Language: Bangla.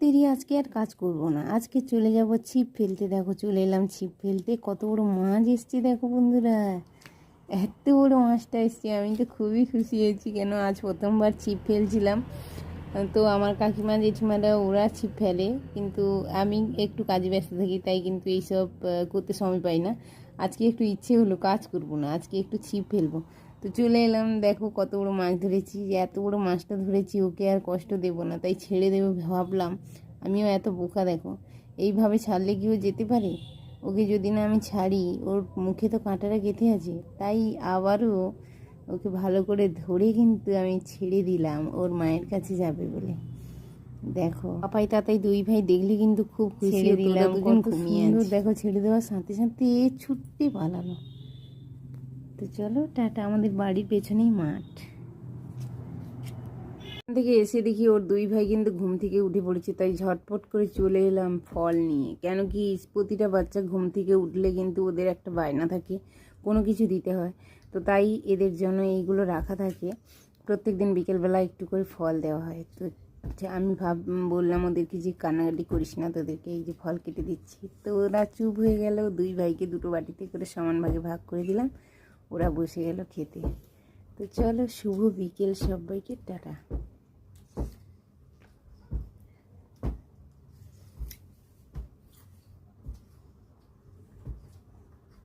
দেরি, আজকে আর কাজ করব না, আজকে চলে যাব ছিপ ফেলতে। দেখো চলে এলাম ছিপ ফেলতে, কত বড় মাছ এসছে দেখো বন্ধুরা, এত বড় মাছটা এসছে। আমি তো খুবই খুশি হয়েছি, কেন আজ প্রথমবার ছিপ ফেলছিলাম। তো আমার কাকিমা জেঠিমারা ওরা ছিপ ফেলে, কিন্তু আমি একটু কাজে ব্যস্ত থাকি, তাই কিন্তু এইসব করতে সময় পাই না। আজকে একটু ইচ্ছে হলো, কাজ করব না, আজকে একটু ছিপ ফেলবো। তো চলে এলাম, দেখো কত বড় মাছ ধরেছি, এত বড় মাছটা ধরেছি, ওকে আর কষ্ট দেবো না, তাই ছেড়ে দেবো ভাবলাম। আমিও এত বোকা দেখো, এইভাবে ছাড়লে কি ও যেতে পারে? ওকে যদি না আমি ছাড়ি, ওর মুখে তো কাঁটাটা গেঁথে আছে, তাই আবারও ওকে ভালো করে ধরে কিন্তু আমি ছেড়ে দিলাম ওর মায়ের কাছে যাবে বলে। দেখো পাপাই তাতাই দুই ভাই দেখলে কিন্তু খুব খুশি, ছেড়ে দিলাম কত সুন্দর। দেখো ছেড়ে দেওয়ার সাথে সাথে ছুটতে পালালো। তো চলো টাটা, আমাদের বাড়ির পেছনেই মাঠ। থেকে এসে দেখি ওর দুই ভাই কিন্তু ঘুম থেকে উঠে পড়েছে, তাই ঝটপট করে চলে এলাম ফল নিয়ে। কেন কি প্রতিটা বাচ্চা ঘুম থেকে উঠলে কিন্তু ওদের একটা বায়না থাকে, কোনো কিছু দিতে হয়। তো তাই এদের জন্য এইগুলো রাখা থাকে, প্রত্যেক দিন বিকেলবেলা একটু করে ফল দেওয়া হয়। তো আমি বললাম ওদেরকে যে কান্নাকাটি করিস না, তোদেরকে এই যে ফল কেটে দিচ্ছি। তো ওরা চুপ হয়ে গেল, দুই ভাইকে দুটো বাটিতে করে সমান ভাগে ভাগ করে দিলাম, ওরা বসে গেল খেতে। তো চলো, শুভ বিকেল সবাইকে, টাটা।